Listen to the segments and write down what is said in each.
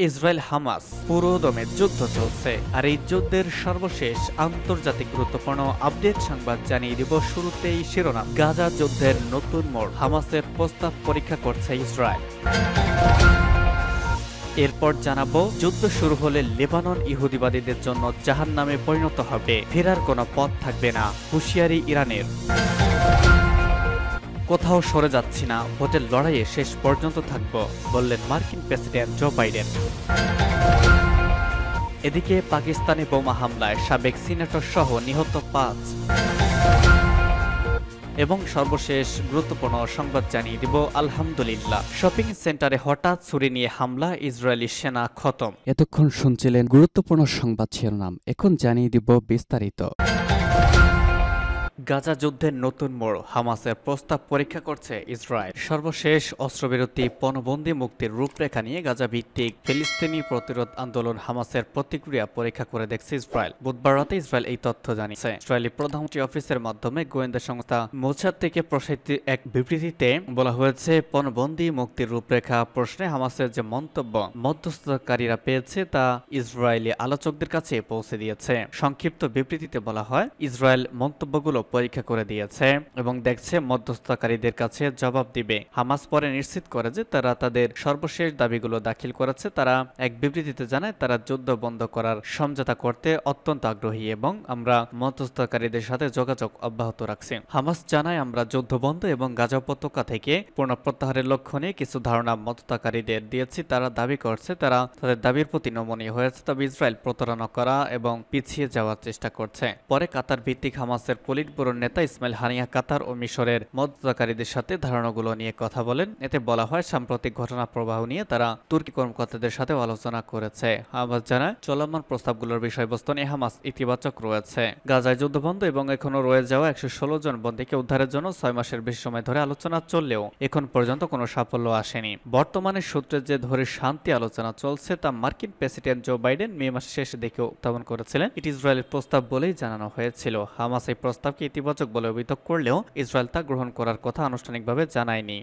Israel Hamas পুরোদমে যুদ্ধ চলছে, আর এই যুদ্ধের সর্বশেষ আন্তর্জাতিক গুরুত্বপূর্ণ আপডেট সংবাদ জানিয়ে দিব। শুরুতেই শিরোনাম, গাজা যুদ্ধের নতুন মোড়, হামাসের প্রস্তাব পরীক্ষা করছে ইসরায়েল। এরপর জানাবো, যুদ্ধ শুরু হলে লেবানন ইহুদিবাদীদের জন্য জাহান্নামে পরিণত হবে, ফেরার কোনো পথ থাকবে না, হুঁশিয়ারি ইরানের। কোথাও সরে যাচ্ছি না, ভোটের লড়াইয়ে শেষ পর্যন্ত থাকব, বললেন মার্কিন প্রেসিডেন্ট জো বাইডেন। এদিকে পাকিস্তানে বোমা হামলায় সাবেক সিনেটর সহ নিহত 5। এবং সর্বশেষ গুরুত্বপূর্ণ সংবাদ জানিয়ে দিব। আলহামদুলিল্লাহ, শপিং সেন্টারে হঠাৎ ছুরি নিয়ে হামলা, ইসরায়েলি সেনা খতম। এতক্ষণ শুনছিলেন গুরুত্বপূর্ণ সংবাদ শিরোনাম, এখন জানিয়ে দিব বিস্তারিত। গাজা যুদ্ধের নতুন মোড়, হামাসের প্রস্তাব পরীক্ষা করছে ইসরায়েল। সর্বশেষ অস্ত্রবিরতি, পণবন্দি মুক্তির রূপরেখা নিয়ে গাজা ভিত্তিক ফিলিস্তিনি প্রতিরোধ আন্দোলন হামাসের প্রতিক্রিয়া পরীক্ষা করে দেখছে ইসরায়েল। বুধবার রাতে ইসরায়েল এই তথ্য জানিয়েছে। ইসরায়েলি প্রধানমন্ত্রী অফিসের মাধ্যমে গোয়েন্দা সংস্থা মোসাদ থেকে প্রসারিত এক বিবৃতিতে বলা হয়েছে, পণবন্দি মুক্তির রূপরেখা প্রশ্নে হামাসের যে মন্তব্য মধ্যস্থতাকারীরা পেয়েছে তা ইসরায়েলি আলোচকদের কাছে পৌঁছে দিয়েছে। সংক্ষিপ্ত বিবৃতিতে বলা হয়, ইসরায়েল মন্তব্যগুলো পরীক্ষা করে দিয়েছে এবং দেখছে মধ্যস্থতাকারীদের কাছে জবাব দিবে। হামাস পরে নিশ্চিত করে যে তারা তাদের সর্বশেষ দাবিগুলো দাখিল করেছে। তারা এক বিবৃতিতে জানায়, তারা যুদ্ধ বন্ধ করার সমঝোতা করতে অত্যন্ত আগ্রহী এবং আমরা মধ্যস্থতাকারীদের সাথে যোগাযোগ অব্যাহত রাখছি। হামাস জানায়, আমরা যুদ্ধ বন্ধ এবং গাজা উপত্যকা থেকে পূর্ণ প্রত্যাহারের লক্ষ্য নিয়ে কিছু ধারণা মধ্যস্থতাকারীদের দিয়েছি। তারা দাবি করছে তারা তাদের দাবির প্রতি নমনীয় হয়েছে, তবে ইসরায়েল প্রতারণা করা এবং পিছিয়ে যাওয়ার চেষ্টা করছে। পরে কাতার ভিত্তিক হামাসের পলিটব্যুরো নেতা ইসমাইল হানিয়া কাতার ও মিশরের মধ্যস্থতাকারীদের সাথে ধারণাগুলো নিয়ে কথা বলেন। এতে বলা হয়, সাম্প্রতিক ঘটনা প্রবাহ নিয়ে তারা তুর্কি কর্মকর্তাদের সাথে আলোচনা করেছে। হামাস জানায়, চলমান প্রস্তাবগুলোর বিষয়বস্তু নিয়ে হামাস ইতিবাচক রয়েছে। গাজায় যুদ্ধবন্ধ এবং এখনো রয়ে যাওয়া 116 জন বন্দীকে উদ্ধারের জন্য 6 মাসের বেশি সময় ধরে আলোচনা চললেও এখন পর্যন্ত কোনো সাফল্য আসেনি। বর্তমানে সূত্রে যে ধরে শান্তি আলোচনা চলছে তা মার্কিন প্রেসিডেন্ট জো বাইডেন মে মাসের শেষে দেখে উত্থাপন করেছিলেন। এটি ইসরায়েলের প্রস্তাব বলেই জানানো হয়েছিল। হামাস এই প্রস্তাবকে ইতিবাচক বলে অভিহিত করলেও ইসরায়েল তা গ্রহণ করার কথা আনুষ্ঠানিকভাবে জানায়নি।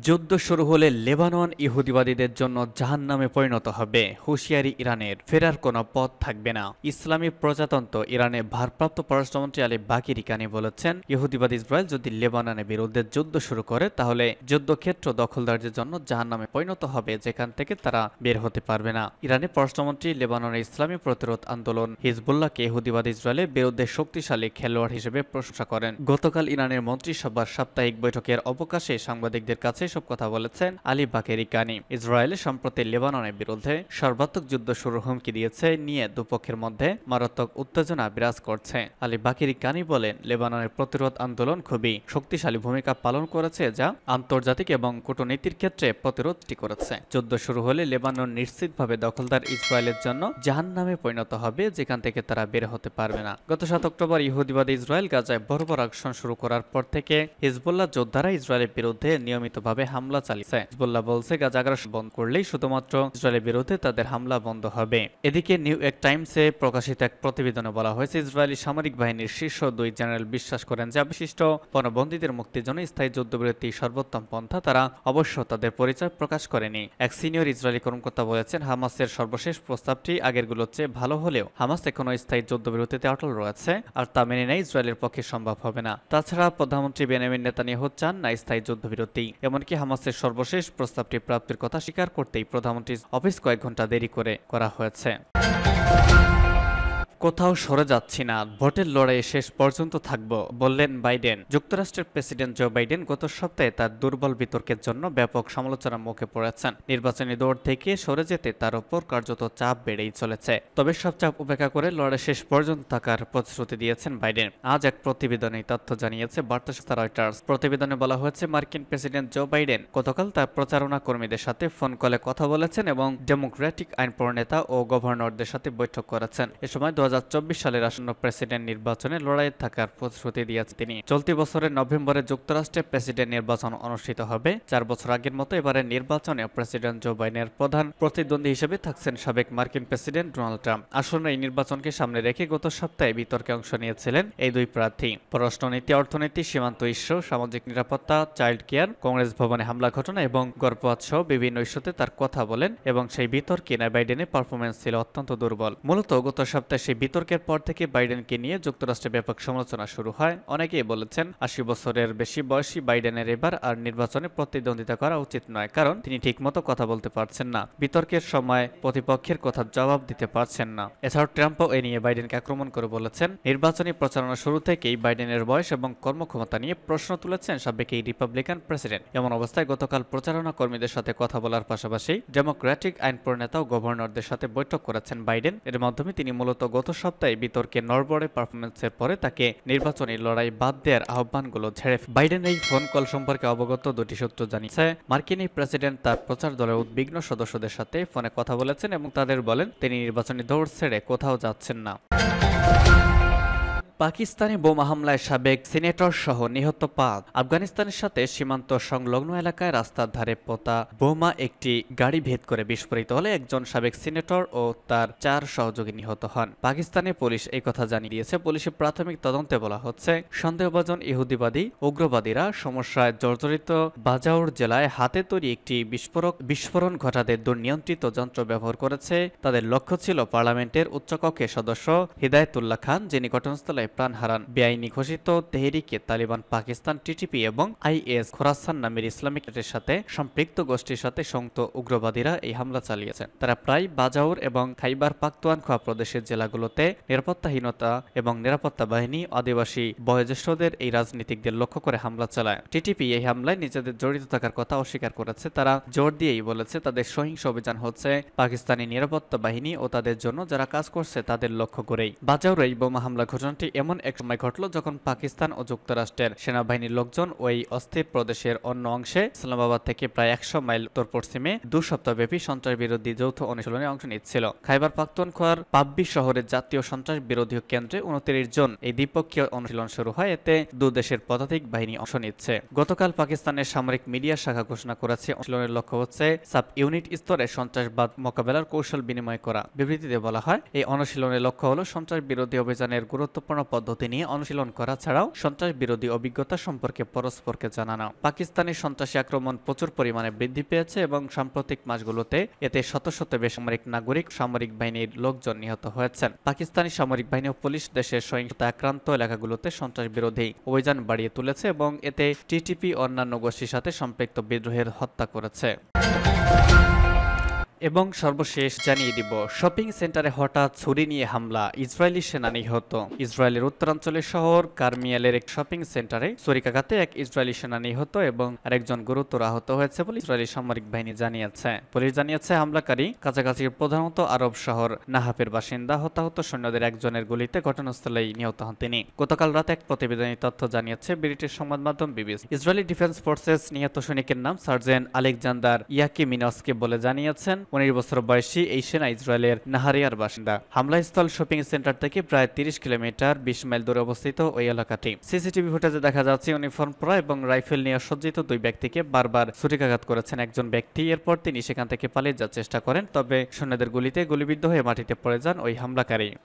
যুদ্ধ শুরু হলে লেবানন ইহুদিবাদীদের জন্য জাহান্নামে পরিণত হবে, হুঁশিয়ারি ইরানের, ফেরার কোনো পথ থাকবে না। ইসলামী প্রজাতন্ত্র ইরানের ভারপ্রাপ্ত পররাষ্ট্রমন্ত্রী আলী বাকির কানি বলেছেন, ইহুদিবাদী ইসরায়েল যদি লেবাননের বিরুদ্ধে যুদ্ধ শুরু করে তাহলে যুদ্ধক্ষেত্র দখলদারদের জন্য জাহান্নামে পরিণত হবে, যেখান থেকে তারা বের হতে পারবে না। ইরানের পররাষ্ট্রমন্ত্রী লেবাননের ইসলামী প্রতিরোধ আন্দোলন হিজবুল্লাহকে ইহুদিবাদী ইসরায়েলের বিরুদ্ধে শক্তিশালী খেলোয়াড় হিসেবে প্রশংসা করেন। গতকাল ইরানের মন্ত্রিসভার সাপ্তাহিক বৈঠকের অবকাশে সাংবাদিকদের কাছে সব কথা বলেছেন আলী বাকেরি কানি। ইসরায়েল সম্প্রতি লেবাননের বিরুদ্ধে সর্বাত্মক যুদ্ধ শুরুর হুমকি দিয়েছে নিয়ে দুপক্ষের মধ্যে মারাত্মক উত্তেজনা বিরাজ করছে। আলী বাকেরি কানি বলেন, লেবাননের প্রতিরোধ আন্দোলন খুবই শক্তিশালী ভূমিকা পালন করেছে, যা আন্তর্জাতিক এবং কূটনীতির ক্ষেত্রে প্রতিরোধটি করেছে। যুদ্ধ শুরু হলে লেবানন নিশ্চিতভাবে দখলদার ইসরায়েলের জন্য জাহান্নামে পরিণত হবে, যেখান থেকে তারা বের হতে পারবে না। গত 7 অক্টোবর ইহুদিবাদী ইসরায়েল গাজায় বর্বর আগ্রাসন শুরু করার পর থেকে হিজবুল্লাহ যোদ্ধারা ইসরায়েলের বিরুদ্ধে নিয়মিতভাবে হামলা চালিয়েছে। হিজবুল্লাহ বলছে, গাজা আগ্রাসন বন্ধ করলেই শুধুমাত্র ইসরায়েলের বিরুদ্ধে তাদের হামলা বন্ধ হবে। এদিকে নিউ ইয়র্ক টাইমসে প্রকাশিত এক প্রতিবেদনে বলা হয়েছে, ইসরায়েলি সামরিক বাহিনীর শীর্ষ 2 জেনারেল বিশ্বাস করেন যে বিশিষ্ট পণবন্দীদের মুক্তির জন্য স্থায়ী যুদ্ধবিরতি সর্বোত্তম পন্থা। তারা অবশ্য তাদের পরিচয় প্রকাশ করেনি। এক সিনিয়র ইসরায়েলি কর্মকর্তা বলেছেন, হামাসের সর্বশেষ প্রস্তাবটি আগেরগুলোর চেয়ে ভালো হলেও হামাস এখনো স্থায়ী যুদ্ধবিরতিতে অটল রয়েছে, আর তা মেনে নেয় ইসরায়েলের পক্ষে সম্ভব হবে না। তাছাড়া প্রধানমন্ত্রী বেনিয়ামিন নেতানিয়াহু চান না স্থায়ী যুদ্ধবিরতি। এমনকি হামাসের সর্বশেষ প্রস্তাবটি প্রাপ্তির কথা স্বীকার করতেই প্রধানমন্ত্রীর অফিস কয়েক ঘন্টা দেরি করা হয়েছে। কোথাও সরে যাচ্ছি না, ভোটের লড়াইয়ে শেষ পর্যন্ত থাকব, বললেন বাইডেন। যুক্তরাষ্ট্রের প্রেসিডেন্ট জো বাইডেন গত সপ্তাহে তার দুর্বল বিতর্কের জন্য ব্যাপক সমালোচনার মুখে পড়েছেন। নির্বাচনী দৌড় থেকে সরে যেতে তার উপর কার্যত চাপ বেড়েই চলেছে। তবে সব চাপ উপেক্ষা করে লড়াই শেষ পর্যন্ত থাকার প্রতিশ্রুতি দিয়েছেন বাইডেন। আজ এক প্রতিবেদনে তথ্য জানিয়েছে বার্তা সংস্থা রয়টার্স। প্রতিবেদনে বলা হয়েছে, মার্কিন প্রেসিডেন্ট জো বাইডেন গতকাল তার প্রচারণা কর্মীদের সাথে ফোন কলে কথা বলেছেন এবং ডেমোক্রেটিক আইন প্রণেতা ও গভর্নরদের সাথে বৈঠক করেছেন। এ সময় সালের আসন্ন প্রেসিডেন্ট নির্বাচনে লড়াইয়ে থাকার প্রতিশ্রুতি দিয়েছেন তিনি। চলতি বছরের নভেম্বরে যুক্তরাষ্ট্রে প্রেসিডেন্ট নির্বাচন অনুষ্ঠিত হবে। 4 বছর আগের মতো এবারের নির্বাচনে প্রেসিডেন্ট জো বাইডেনের প্রধান প্রতিদ্বন্দ্বী হিসেবে থাকছেন সাবেক মার্কিন প্রেসিডেন্ট ডোনাল্ড ট্রাম্প। আসন্ন এই নির্বাচনকে সামনে রেখে গত সপ্তাহে বিতর্কে অংশ নিয়েছিলেন এই দুই প্রার্থী। পররাষ্ট্রনীতি, অর্থনীতি, সীমান্ত ইস্যু, সামাজিক নিরাপত্তা, চাইল্ড কেয়ার, কংগ্রেস ভবনে হামলা ঘটনা এবং গর্ভপাত সহ বিভিন্ন ইস্যুতে তার কথা বলেন এবং সেই বিতর্কে বাইডেনের পারফরমেন্স ছিল অত্যন্ত দুর্বল। মূলত গত সপ্তাহে সেই বিতর্কের পর থেকে বাইডেনকে নিয়ে যুক্তরাষ্ট্রে ব্যাপক সমালোচনা শুরু হয়। অনেকেই বলেছেন 80 বছরের বেশি বয়সী বাইডেনের এবার আর নির্বাচনে প্রতিদ্বন্দ্বিতা করা উচিত নয়, কারণ তিনি ঠিকমতো কথা বলতে পারছেন না, বিতর্কের সময় প্রতিপক্ষের কথা জবাব দিতে পারছেন না। এছাড়াও ট্রাম্পও এ নিয়ে বাইডেনকে আক্রমণ করে বলেছেন, নির্বাচনী প্রচারণা শুরু থেকেই বাইডেনের বয়স এবং কর্মক্ষমতা নিয়ে প্রশ্ন তুলেছেন সাবেক এই রিপাবলিকান প্রেসিডেন্ট। এমন অবস্থায় গতকাল প্রচারণা কর্মীদের সাথে কথা বলার পাশাপাশি ডেমোক্রেটিক আইন প্রণেতা ও গভর্নরদের সাথে বৈঠক করেছেন বাইডেন। এর মাধ্যমে তিনি মূলত গত সপ্তাহে বিতর্কে নড়বড়ে পারফরমেন্সের পরে তাকে নির্বাচনী লড়াই বাদ দেওয়ার আহ্বানগুলো ঝেড়ে বাইডেন এই ফোন কল সম্পর্কে অবগত দুটি সূত্র জানিয়েছে। মার্কিন এই প্রেসিডেন্ট তার প্রচার দলের উদ্বিগ্ন সদস্যদের সাথে ফোনে কথা বলেছেন এবং তাদের বলেন তিনি নির্বাচনী দৌড় ছেড়ে কোথাও যাচ্ছেন না। পাকিস্তানি বোমা হামলায় সাবেক সিনেটর সহ নিহত 5। আফগানিস্তানের সাথে সীমান্ত সংলগ্ন এলাকায় রাস্তার ধারে পোতা বোমা একটি গাড়ি ভেদ করে বিস্ফোরিত হলে একজন সাবেক সিনেটর ও তার 4 সহযোগী নিহত হন। পাকিস্তানি পুলিশ এই কথা জানিয়ে দিয়েছে। পুলিশের প্রাথমিক তদন্তে বলা হচ্ছে সন্দেহভাজন ইহুদিবাদী উগ্রবাদীরা সমস্যায় জর্জরিত বাজাউর জেলায় হাতে তৈরি একটি বিস্ফোরণ ঘটাতে দুর্নিয়ন্ত্রিত যন্ত্র ব্যবহার করেছে। তাদের লক্ষ্য ছিল পার্লামেন্টের উচ্চকক্ষের সদস্য হিদায়তুল্লাহ খান, যিনি ঘটনাস্থলে প্রাণ হারান। বেআইনি ঘোষিত তেহরিকে তালিবান পাকিস্তান টিটিপি এবং আইএস খোরাসান নামের ইসলামিক স্টেটের সাথে সম্পৃক্ত গোষ্ঠীর সাথে সংযুক্ত উগ্রবাদীরা এই হামলা চালিয়েছেন। তারা প্রায় বাজাউর এবং খাইবার পাখতুনখোয়া প্রদেশের জেলাগুলোতে নিরাপত্তাহীনতা এবং নিরাপত্তা বাহিনী, আদিবাসী বয়োজ্যেষ্ঠদের এই রাজনীতিকদের লক্ষ্য করে হামলা চালায়। টিটিপি এই হামলায় নিজেদের জড়িত থাকার কথা অস্বীকার করেছে। তারা জোর দিয়েই বলেছে তাদের সহিংস অভিযান হচ্ছে পাকিস্তানি নিরাপত্তা বাহিনী ও তাদের জন্য যারা কাজ করছে তাদের লক্ষ্য করেই। বাজাউর এই বোমা হামলা ঘটনাটি এমন এক সময় ঘটল যখন পাকিস্তান ও যুক্তরাষ্ট্রের সেনাবাহিনীর লোকজন ওই অস্থির প্রদেশের অন্য অংশে ইসলামাবাদ থেকে প্রায় 100 মাইল উত্তর পশ্চিমে 2 সপ্তাহব্যাপী সন্ত্রাস বিরোধী যৌথ অনুশীলনে অংশ নিচ্ছিল। খাইবার পাখতুনখোয়ার পাব্বি শহরের জাতীয় সন্ত্রাস বিরোধী কেন্দ্রে 29 জন এই দ্বিপক্ষীয় অনুশীলন শুরু হয়। এতে 2 দেশের পদাতিক বাহিনী অংশ নিচ্ছে। গতকাল পাকিস্তানের সামরিক মিডিয়া শাখা ঘোষণা করেছে অনুশীলনের লক্ষ্য হচ্ছে সাব ইউনিট স্তরে সন্ত্রাসবাদ মোকাবেলার কৌশল বিনিময় করা। বিবৃতিতে বলা হয় এই অনুশীলনের লক্ষ্য হলো সন্ত্রাস বিরোধী অভিযানের গুরুত্বপূর্ণ পদ্ধতি নিয়ে অনুশীলন করা ছাড়াও সন্ত্রাস বিরোধী অভিজ্ঞতা সম্পর্কে পরস্পরকে জানানো। পাকিস্তানি সন্ত্রাসী আক্রমণ প্রচুর পরিমাণে বৃদ্ধি পেয়েছে এবং সাম্প্রতিক মাসগুলোতে এতে শত শত বেসামরিক নাগরিক, সামরিক বাহিনীর লোকজন নিহত হয়েছেন। পাকিস্তানি সামরিক বাহিনী ও পুলিশ দেশের সহিংসতা আক্রান্ত এলাকাগুলোতে সন্ত্রাস বিরোধী অভিযান বাড়িয়ে তুলেছে এবং এতে টিটিপি অন্যান্য গোষ্ঠীর সাথে সম্পৃক্ত বিদ্রোহের হত্যা করেছে। এবং সর্বশেষ জানিয়ে দিব, শপিং সেন্টারে হঠাৎ ছুরি নিয়ে হামলা, ইসরায়েলি সেনা নিহত। ইসরায়েলের উত্তরাঞ্চলের শহর কারমিয়ালের এক শপিং সেন্টারে ছুরিকাঘাতে এক ইসরায়েলি সেনা নিহত এবং আরেকজন গুরুতর আহত হয়েছে বলে ইসরায়েলি সামরিক বাহিনী জানিয়েছে। পুলিশ জানিয়েছে হামলাকারী কাছাকাছির প্রধানত আরব শহর নাহাফের বাসিন্দা। হতাহত সৈন্যদের একজনের গুলিতে ঘটনাস্থলেই নিহত হন তিনি। গতকাল রাতে এক প্রতিবেদনী তথ্য জানিয়েছে ব্রিটিশ সংবাদ মাধ্যম বিবিসি। ইসরায়েলি ডিফেন্স ফোর্সেস নিহত সৈনিকের নাম সার্জেন্ট আলেকজান্ডার ইয়াকিমিনস্কি বলে জানিয়েছেন। 19 বছর বয়সী এই সেনা ইসরায়েলের নাহারিয়ার বাসিন্দা। হামলাস্থল শপিং সেন্টার থেকে প্রায় 30 কিলোমিটার 20 মাইল দূরে অবস্থিত ওই এলাকাটি। সিসিটিভি ফুটেজে দেখা যাচ্ছে ইউনিফর্ম পরা এবং রাইফেল নিয়ে সজ্জিত 2 ব্যক্তিকে বারবার ছুরিকাঘাত করেছেন একজন ব্যক্তি। এরপর তিনি সেখান থেকে পালিয়ে যাওয়ার চেষ্টা করেন, তবে সৈন্যদের গুলিতে গুলিবিদ্ধ হয়ে মাটিতে পড়ে যান ওই হামলাকারী।